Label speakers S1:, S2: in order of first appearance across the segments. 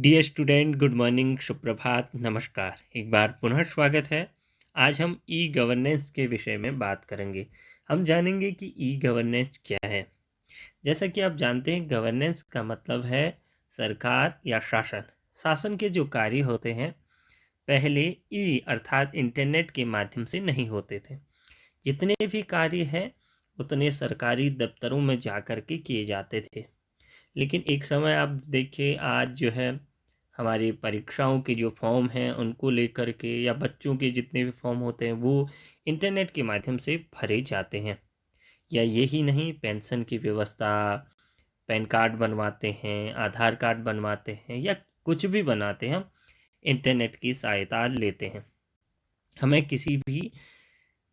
S1: Dear student, good morning, सुप्रभात, नमस्कार। एक बार पुनः स्वागत है। आज हम ई गवर्नेंस के विषय में बात करेंगे। हम जानेंगे कि ई गवर्नेंस क्या है। जैसा कि आप जानते हैं, गवर्नेंस का मतलब है सरकार या शासन। शासन के जो कार्य होते हैं पहले ई अर्थात इंटरनेट के माध्यम से नहीं होते थे। जितने भी कार्य हैं उतने सरकारी दफ्तरों में जाकर के किए जाते थे। लेकिन एक समय आप देखिए, आज जो है हमारी परीक्षाओं के जो फॉर्म हैं उनको लेकर के या बच्चों के जितने भी फॉर्म होते हैं वो इंटरनेट के माध्यम से भरे जाते हैं। या यही नहीं, पेंशन की व्यवस्था, पैन कार्ड बनवाते हैं, आधार कार्ड बनवाते हैं या कुछ भी बनाते हैं, हम इंटरनेट की सहायता लेते हैं। हमें किसी भी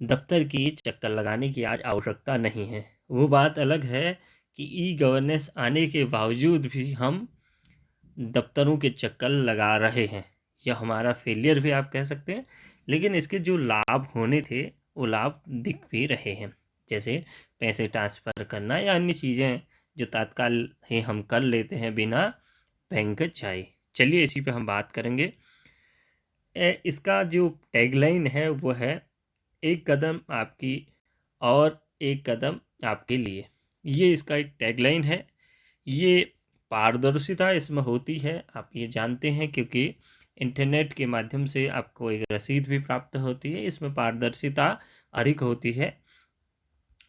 S1: दफ्तर की चक्कर लगाने की आज आवश्यकता नहीं है। वो बात अलग है कि ई गवर्नेंस आने के बावजूद भी हम दफ्तरों के चक्कर लगा रहे हैं। यह हमारा फेलियर भी आप कह सकते हैं। लेकिन इसके जो लाभ होने थे वो लाभ दिख भी रहे हैं, जैसे पैसे ट्रांसफ़र करना या अन्य चीज़ें जो तत्काल ही हम कर लेते हैं बिना बैंक जाए। चलिए इसी पे हम बात करेंगे। इसका जो टैगलाइन है वो है, एक कदम आपकी और एक कदम आपके लिए। ये इसका एक टैगलाइन है। ये पारदर्शिता इसमें होती है, आप ये जानते हैं, क्योंकि इंटरनेट के माध्यम से आपको एक रसीद भी प्राप्त होती है। इसमें पारदर्शिता अधिक होती है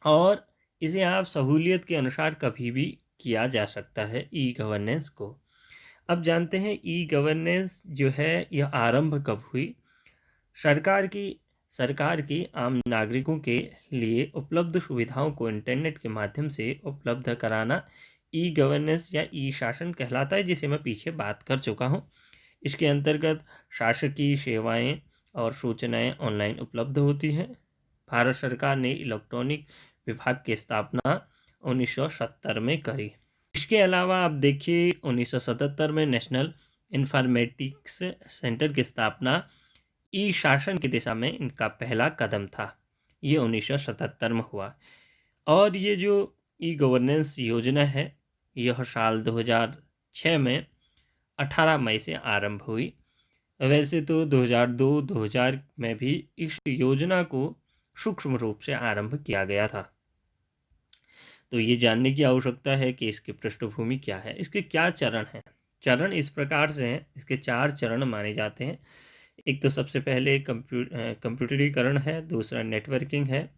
S1: और इसे आप सहूलियत के अनुसार कभी भी किया जा सकता है ई गवर्नेंस को। अब जानते हैं ई गवर्नेंस जो है यह आरंभ कब हुई। सरकार की आम नागरिकों के लिए उपलब्ध सुविधाओं को इंटरनेट के माध्यम से उपलब्ध कराना ई गवर्नेंस या ई शासन कहलाता है, जिसे मैं पीछे बात कर चुका हूँ। इसके अंतर्गत शासकीय सेवाएं और सूचनाएं ऑनलाइन उपलब्ध होती हैं। भारत सरकार ने इलेक्ट्रॉनिक विभाग की स्थापना 1970 में करी। इसके अलावा आप देखिए 1977 में नेशनल इंफॉर्मेटिक्स सेंटर की स्थापना ई शासन की दिशा में इनका पहला कदम था। ये 1977 में हुआ। और ये जो ई गवर्नेंस योजना है यह साल 2006 में 18 मई से आरंभ हुई। वैसे तो 2002-2000 में भी इस योजना को सूक्ष्म रूप से आरंभ किया गया था। तो ये जानने की आवश्यकता है कि इसकी पृष्ठभूमि क्या है, इसके क्या चरण हैं। चरण इस प्रकार से हैं, इसके 4 चरण माने जाते हैं। एक तो सबसे पहले कंप्यूटरीकरण है, दूसरा नेटवर्किंग है,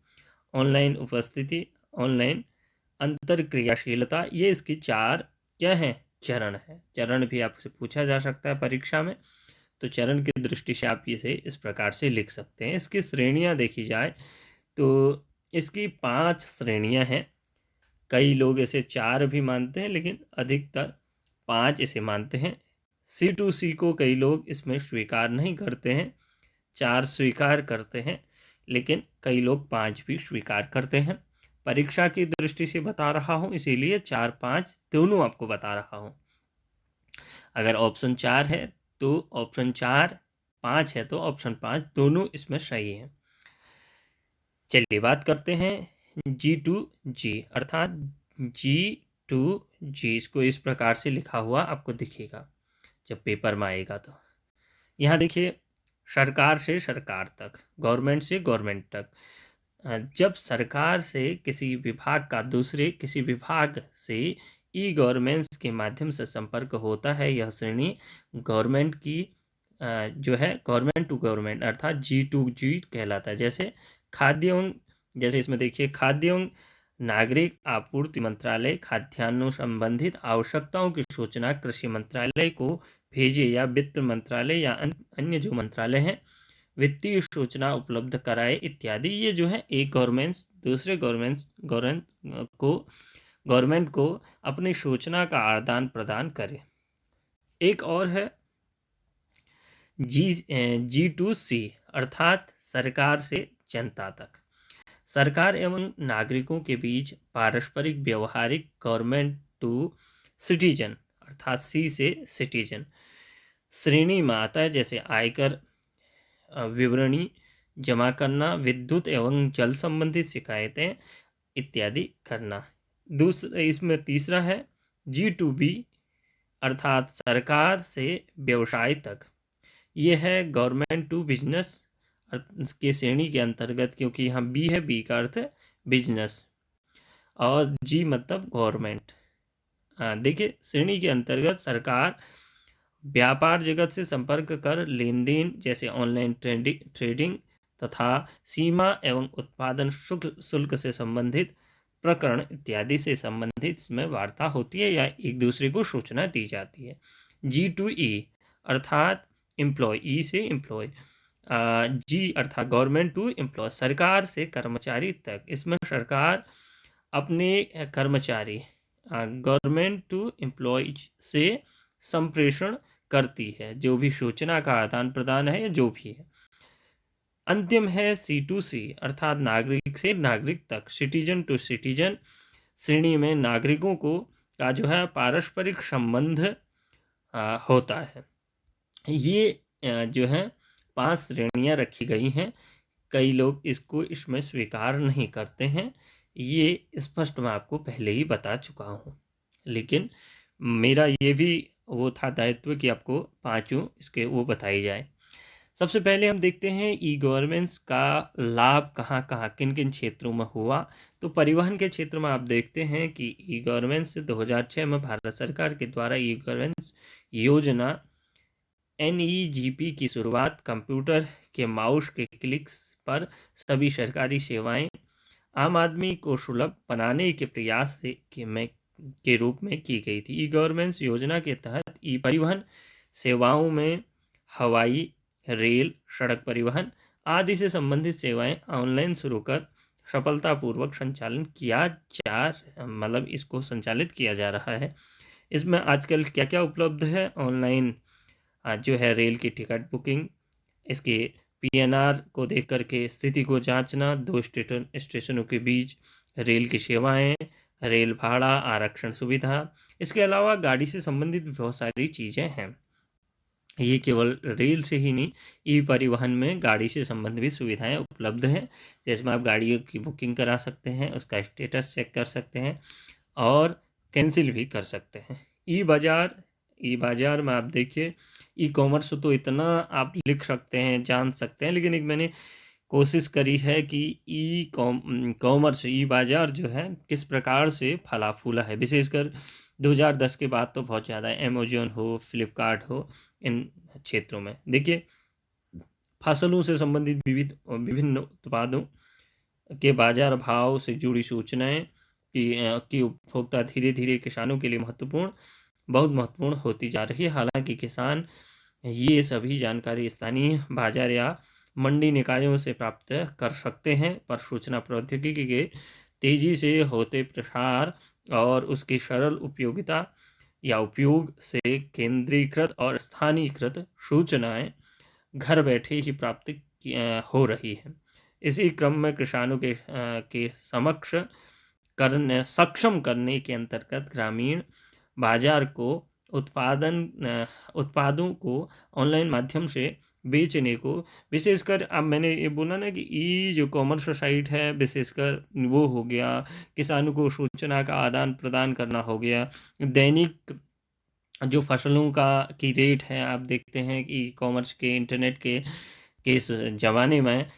S1: ऑनलाइन उपस्थिति, ऑनलाइन अंतरक्रियाशीलता। ये इसकी 4 क्या हैं, चरण हैं। चरण भी आपसे पूछा जा सकता है परीक्षा में, तो चरण की दृष्टि से आप इसे इस प्रकार से लिख सकते हैं। इसकी श्रेणियां देखी जाए तो इसकी 5 श्रेणियां हैं। कई लोग इसे 4 भी मानते हैं लेकिन अधिकतर 5 इसे मानते हैं। C2C को कई लोग इसमें स्वीकार नहीं करते हैं, 4 स्वीकार करते हैं, लेकिन कई लोग 5 भी स्वीकार करते हैं। परीक्षा की दृष्टि से बता रहा हूँ, इसीलिए 4-5 दोनों आपको बता रहा हूँ। अगर ऑप्शन 4 है तो ऑप्शन 4, 5 है तो ऑप्शन 5, दोनों इसमें सही है। चलिए बात करते हैं G2G अर्थात G2G। इसको इस प्रकार से लिखा हुआ आपको दिखेगा जब पेपर में आएगा। तो यहाँ देखिए, सरकार से सरकार तक, गवर्नमेंट से गवर्नमेंट तक। जब सरकार से किसी विभाग का दूसरे किसी विभाग से ई गवर्नेंस के माध्यम से संपर्क होता है, यह श्रेणी गवर्नमेंट की जो है गवर्नमेंट टू गवर्नमेंट अर्थात G2G कहलाता है। जैसे खाद्य एवं, जैसे इसमें देखिए, खाद्य एवं नागरिक आपूर्ति मंत्रालय खाद्यान्नों संबंधित आवश्यकताओं की सूचना कृषि मंत्रालय को भेजे, या वित्त मंत्रालय या अन्य जो मंत्रालय हैं वित्तीय सूचना उपलब्ध कराए इत्यादि। ये जो है एक गवर्नमेंट दूसरे गवर्नमेंट को अपनी सूचना का आदान प्रदान करे। एक और है G2C अर्थात सरकार से जनता तक। सरकार एवं नागरिकों के बीच पारस्परिक व्यवहारिक, गवर्नमेंट टू सिटीजन अर्थात C से सिटीजन श्रेणी में आता है। जैसे आयकर विवरणी जमा करना, विद्युत एवं जल संबंधित शिकायतें इत्यादि करना। इसमें तीसरा है G2B अर्थात सरकार से व्यवसाय तक। ये है गवर्नमेंट टू बिजनेस के श्रेणी के अंतर्गत, क्योंकि यहाँ बी है, बी का अर्थ है बिजनेस और जी मतलब गवर्नमेंट। देखिए, श्रेणी के अंतर्गत सरकार व्यापार जगत से संपर्क कर लेन देन जैसे ऑनलाइन ट्रेडिंग तथा सीमा एवं उत्पादन शुल्क से संबंधित प्रकरण इत्यादि से संबंधित इसमें वार्ता होती है या एक दूसरे को सूचना दी जाती है। G2E अर्थात एम्प्लॉय, ई से एम्प्लॉय, जी अर्थात गवर्नमेंट टू एम्प्लॉय, सरकार से कर्मचारी तक। इसमें सरकार अपने कर्मचारी गवर्नमेंट टू एम्प्लॉय से संप्रेषण करती है, जो भी सूचना का आदान प्रदान है या जो भी है। अंतिम है C2C अर्थात नागरिक से नागरिक तक, सिटीजन टू सिटीजन श्रेणी में नागरिकों को का जो है पारस्परिक संबंध होता है। ये जो है 5 श्रेणियां रखी गई हैं। कई लोग इसको इसमें स्वीकार नहीं करते हैं, ये स्पष्ट मैं आपको पहले ही बता चुका हूँ, लेकिन मेरा ये भी वो था दायित्व कि आपको पांचों इसके वो बताई जाए। सबसे पहले हम देखते हैं ई गवर्नेंस का लाभ कहाँ कहाँ किन किन क्षेत्रों में हुआ। तो परिवहन के क्षेत्र में आप देखते हैं कि ई गवर्नेंस 2006 में भारत सरकार के द्वारा ई गवर्नेंस योजना NEGP की शुरुआत कंप्यूटर के माउस के क्लिक्स पर सभी सरकारी सेवाएं आम आदमी को सुलभ बनाने के प्रयास के रूप में की गई थी। ई गवर्नेंस योजना के तहत ई परिवहन सेवाओं में हवाई, रेल, सड़क परिवहन आदि से संबंधित सेवाएं ऑनलाइन शुरू कर सफलतापूर्वक संचालन किया मतलब इसको संचालित किया जा रहा है। इसमें आजकल क्या क्या उपलब्ध है? ऑनलाइन जो है रेल की टिकट बुकिंग, इसके PNR को देख करके स्थिति को जांचना, 2 स्टेशनों के बीच रेल की सेवाएं, रेल भाड़ा आरक्षण सुविधा। इसके अलावा गाड़ी से संबंधित बहुत सारी चीज़ें हैं। ये केवल रेल से ही नहीं, ई परिवहन में गाड़ी से संबंधित भी सुविधाएं उपलब्ध हैं, जिसमें आप गाड़ियों की बुकिंग करा सकते हैं, उसका स्टेटस चेक कर सकते हैं और कैंसिल भी कर सकते हैं। ई बाज़ार में आप देखिए, ई कॉमर्स तो इतना आप लिख सकते हैं, जान सकते हैं, लेकिन एक मैंने कोशिश करी है कि कॉमर्स ई बाज़ार जो है किस प्रकार से फला फूला है। विशेषकर 2010 के बाद तो बहुत ज़्यादा, अमेजोन हो, फ्लिपकार्ट हो, इन क्षेत्रों में देखिए फसलों से संबंधित विभिन्न उत्पादों के बाजार भाव से जुड़ी सूचनाएं कि उपभोक्ता धीरे धीरे किसानों के लिए बहुत महत्वपूर्ण होती जा रही है। हालांकि किसान ये सभी जानकारी स्थानीय बाजार या मंडी निकायों से प्राप्त कर सकते हैं, पर सूचना प्रौद्योगिकी के तेजी से होते प्रसार और उसकी सरल उपयोगिता या उपयोग से केंद्रीकृत और स्थानीयकृत सूचनाएं घर बैठे ही प्राप्त हो रही है। इसी क्रम में किसानों के सक्षम करने के अंतर्गत ग्रामीण बाजार को उत्पादों को ऑनलाइन माध्यम से बेचने को, विशेषकर अब मैंने ये बोला ना कि ई जो कॉमर्स साइट है, विशेषकर वो हो गया, किसानों को सूचना का आदान प्रदान करना हो गया, दैनिक जो फसलों की रेट है, आप देखते हैं कि ई कॉमर्स के इंटरनेट के इस ज़माने में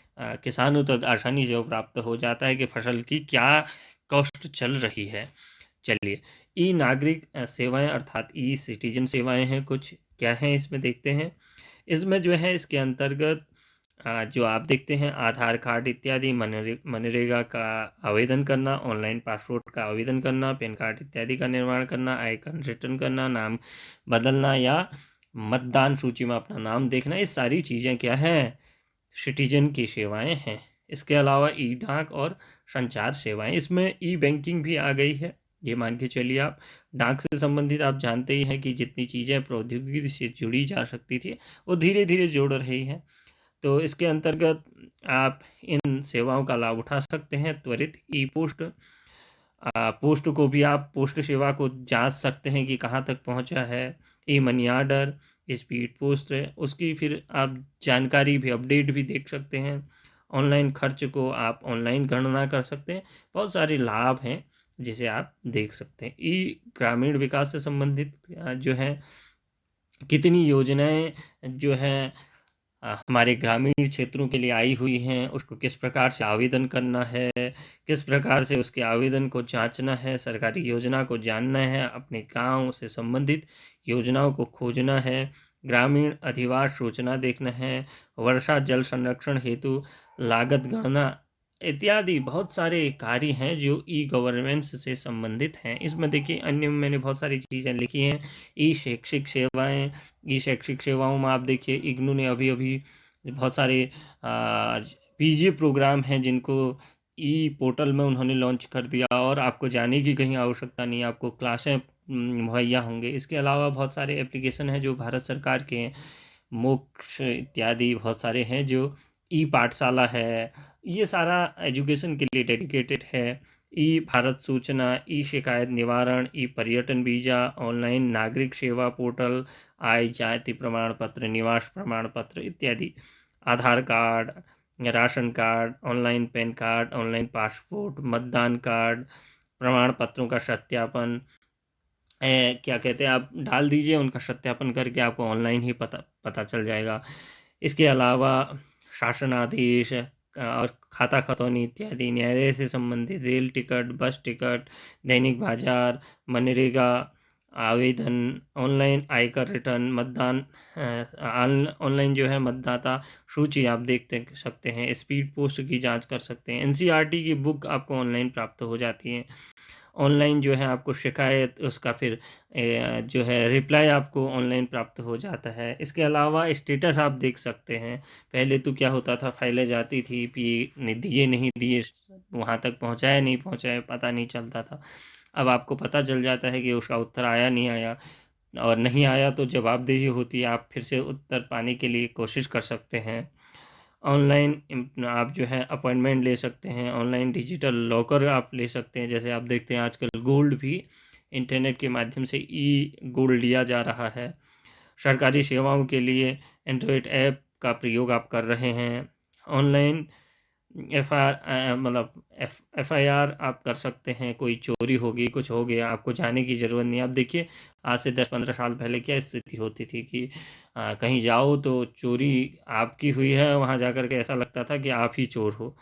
S1: किसानों तक आसानी से प्राप्त हो जाता है कि फसल की क्या कॉस्ट चल रही है। चलिए, ई नागरिक सेवाएं अर्थात ई सिटीजन सेवाएं हैं, कुछ क्या हैं इसमें देखते हैं। इसमें जो है इसके अंतर्गत जो आप देखते हैं आधार कार्ड इत्यादि, मनरेगा का आवेदन करना, ऑनलाइन पासपोर्ट का आवेदन करना, पैन कार्ड इत्यादि का निर्माण करना, आयकर रिटर्न करना, नाम बदलना या मतदान सूची में अपना नाम देखना, ये सारी चीज़ें क्या है? सिटीजन की सेवाएं हैं। इसके अलावा ई डाक और संचार सेवाएं, इसमें ई बैंकिंग भी आ गई है। ये मान के चलिए आप, डाक से संबंधित आप जानते ही हैं कि जितनी चीज़ें प्रौद्योगिकी से जुड़ी जा सकती थी वो धीरे धीरे जुड़ रही हैं। तो इसके अंतर्गत आप इन सेवाओं का लाभ उठा सकते हैं। त्वरित ई पोस्ट पोस्ट को भी आप पोस्ट सेवा को जांच सकते हैं कि कहाँ तक पहुँचा है। ई मनी ऑर्डर, स्पीड पोस्ट है, उसकी फिर आप जानकारी भी अपडेट भी देख सकते हैं। ऑनलाइन खर्च को आप ऑनलाइन गणना कर सकते हैं। बहुत सारे लाभ हैं जिसे आप देख सकते हैं। ई ग्रामीण विकास से संबंधित जो है कितनी योजनाएं जो हैं हमारे ग्रामीण क्षेत्रों के लिए आई हुई हैं, उसको किस प्रकार से आवेदन करना है, किस प्रकार से उसके आवेदन को जांचना है, सरकारी योजना को जानना है, अपने गांव से संबंधित योजनाओं को खोजना है, ग्रामीण अधिवास सूचना देखना है, वर्षा जल संरक्षण हेतु लागत गणना इत्यादि बहुत सारे कार्य हैं जो ई गवर्नेंस से संबंधित हैं। इसमें देखिए अन्य मैंने बहुत सारी चीज़ें लिखी हैं। ई शैक्षिक सेवाएं, ई शैक्षिक सेवाओं में आप देखिए इग्नू ने अभी अभी बहुत सारे पीजी प्रोग्राम हैं जिनको ई पोर्टल में उन्होंने लॉन्च कर दिया और आपको जाने की कहीं आवश्यकता नहीं, आपको क्लासें मुहैया होंगे। इसके अलावा बहुत सारे एप्लीकेशन हैं जो भारत सरकार के हैं, मोक्ष इत्यादि बहुत सारे हैं जो ई पाठशाला है, ये सारा एजुकेशन के लिए डेडिकेटेड है। ई भारत सूचना, ई शिकायत निवारण, ई पर्यटन वीज़ा, ऑनलाइन नागरिक सेवा पोर्टल, आय जाति प्रमाण पत्र, निवास प्रमाण पत्र इत्यादि, Aadhaar card, ration card, online PAN card, online passport, मतदान कार्ड, प्रमाण पत्रों का सत्यापन, क्या कहते हैं, आप डाल दीजिए, उनका सत्यापन करके आपको ऑनलाइन ही पता चल जाएगा। इसके अलावा शासन आदेश और खाता खतौनी इत्यादि, न्यायालय से संबंधित रेल टिकट, बस टिकट, दैनिक बाजार, मनरेगा आवेदन, ऑनलाइन आयकर रिटर्न, मतदान ऑनलाइन जो है मतदाता सूची आप देख सकते हैं, स्पीड पोस्ट की जांच कर सकते हैं, एनसीईआरटी की बुक आपको ऑनलाइन प्राप्त हो जाती है, ऑनलाइन जो है आपको शिकायत उसका फिर जो है रिप्लाई आपको ऑनलाइन प्राप्त हो जाता है। इसके अलावा स्टेटस आप देख सकते हैं। पहले तो क्या होता था, फाइलें जाती थी कि दिए नहीं दिए, वहाँ तक पहुँचाया नहीं पहुँचाया, पता नहीं चलता था। अब आपको पता चल जाता है कि उसका उत्तर आया नहीं आया, और नहीं आया तो जवाबदेही होती है, आप फिर से उत्तर पाने के लिए कोशिश कर सकते हैं। ऑनलाइन आप जो है अपॉइंटमेंट ले सकते हैं, ऑनलाइन डिजिटल लॉकर आप ले सकते हैं। जैसे आप देखते हैं आजकल गोल्ड भी इंटरनेट के माध्यम से ई गोल्ड लिया जा रहा है। सरकारी सेवाओं के लिए एंड्रॉयड ऐप का प्रयोग आप कर रहे हैं। ऑनलाइन एफ आई आर आप कर सकते हैं, कोई चोरी होगी, कुछ हो गया, आपको जाने की ज़रूरत नहीं। आप देखिए आज से 10-15 साल पहले क्या स्थिति होती थी कि कहीं जाओ तो चोरी आपकी हुई है, वहाँ जाकर के ऐसा लगता था कि आप ही चोर हो।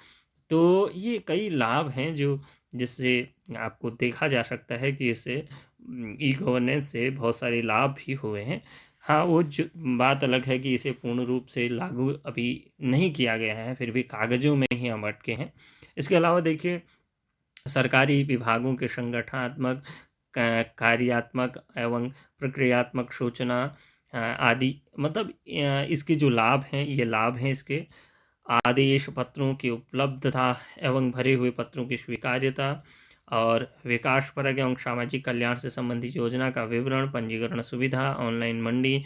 S1: तो ये कई लाभ हैं जो जिससे आपको देखा जा सकता है कि इससे ई गवर्नेंस से बहुत सारे लाभ भी हुए हैं। हाँ, वो जो बात अलग है कि इसे पूर्ण रूप से लागू अभी नहीं किया गया है, फिर भी कागज़ों में ही हम अटके हैं। इसके अलावा देखिए सरकारी विभागों के संगठनात्मक, कार्यात्मक एवं प्रक्रियात्मक सूचना आदि, मतलब इसके जो लाभ हैं, ये लाभ हैं इसके आदेश पत्रों की उपलब्धता एवं भरे हुए पत्रों की स्वीकार्यता, और विकासपरक एवं सामाजिक कल्याण से संबंधित योजना का विवरण, पंजीकरण सुविधा, ऑनलाइन मंडी,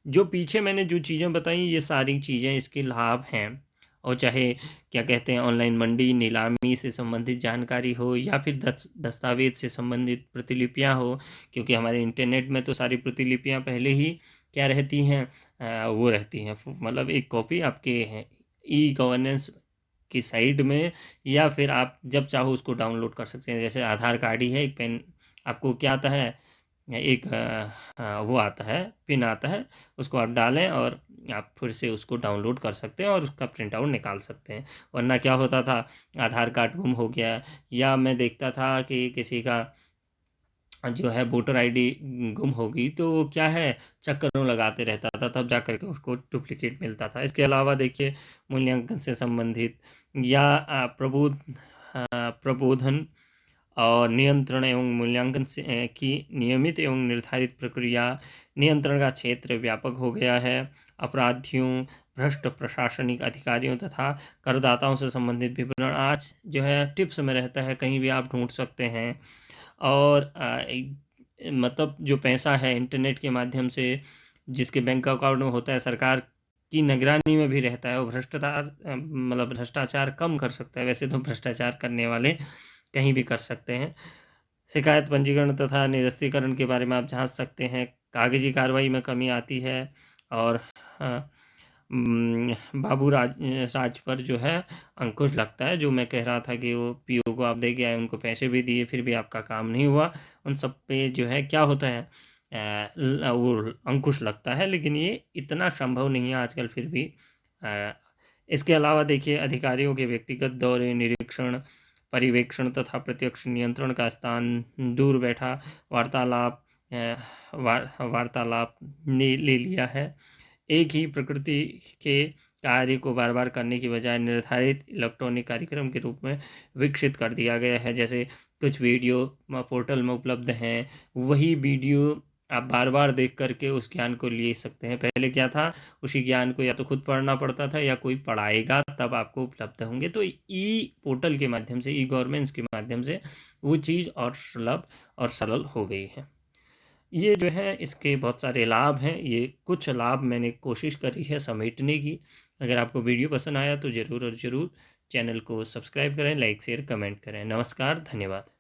S1: जो पीछे मैंने जो चीज़ें बताई ये सारी चीज़ें इसके लाभ हैं। और चाहे क्या कहते हैं ऑनलाइन मंडी, नीलामी से संबंधित जानकारी हो या फिर दस्तावेज से संबंधित प्रतिलिपियां हो, क्योंकि हमारे इंटरनेट में तो सारी प्रतिलिपियां पहले ही क्या रहती हैं, वो रहती हैं, मतलब एक कॉपी आपके ई गवर्नेंस की साइट में, या फिर आप जब चाहो उसको डाउनलोड कर सकते हैं। जैसे आधार कार्ड ही है, एक पेन आपको क्या आता है, एक वो आता है, पिन आता है, उसको आप डालें और आप फिर से उसको डाउनलोड कर सकते हैं और उसका प्रिंट आउट निकाल सकते हैं। वरना क्या होता था, आधार कार्ड गुम हो गया, या मैं देखता था कि किसी का जो है वोटर आईडी गुम होगी तो वो क्या है, चक्करों लगाते रहता था, तब जा कर के उसको डुप्लीकेट मिलता था। इसके अलावा देखिए मूल्यांकन से संबंधित या प्रबोधन और नियंत्रण एवं मूल्यांकन से की नियमित एवं निर्धारित प्रक्रिया, नियंत्रण का क्षेत्र व्यापक हो गया है। अपराधियों, भ्रष्ट प्रशासनिक अधिकारियों तथा करदाताओं से संबंधित विवरण आज जो है टिप्स में रहता है, कहीं भी आप ढूंढ सकते हैं। और मतलब जो पैसा है इंटरनेट के माध्यम से जिसके बैंक अकाउंट में होता है, सरकार की निगरानी में भी रहता है, और मतलब भ्रष्टाचार कम कर सकता है। वैसे तो भ्रष्टाचार करने वाले कहीं भी कर सकते हैं। शिकायत पंजीकरण तथा निरस्तीकरण के बारे में आप जांच सकते हैं। कागजी कार्रवाई में कमी आती है, और बाबू राज पर जो है अंकुश लगता है। जो मैं कह रहा था कि वो पीओ को आप दे के आए, उनको पैसे भी दिए, फिर भी आपका काम नहीं हुआ, उन सब पे जो है क्या होता है, वो अंकुश लगता है। लेकिन ये इतना संभव नहीं है आजकल फिर भी। इसके अलावा देखिए, अधिकारियों के व्यक्तिगत दौरे, निरीक्षण, पर्यवेक्षण तथा प्रत्यक्ष नियंत्रण का स्थान, दूर बैठा वार्तालाप वार्तालाप ने ले लिया है। एक ही प्रकृति के कार्य को बार बार करने की बजाय निर्धारित इलेक्ट्रॉनिक कार्यक्रम के रूप में विकसित कर दिया गया है। जैसे कुछ वीडियो पोर्टल में उपलब्ध हैं, वही वीडियो आप बार बार देख करके उस ज्ञान को ले सकते हैं। पहले क्या था, उसी ज्ञान को या तो खुद पढ़ना पड़ता था या कोई पढ़ाएगा तब आपको उपलब्ध होंगे। तो ई पोर्टल के माध्यम से, ई गवर्नेंस के माध्यम से वो चीज़ और सुलभ और सरल हो गई है। ये जो है इसके बहुत सारे लाभ हैं। ये कुछ लाभ मैंने कोशिश करी है समेटने की। अगर आपको वीडियो पसंद आया तो ज़रूर और ज़रूर चैनल को सब्सक्राइब करें, लाइक शेयर कमेंट करें। नमस्कार, धन्यवाद।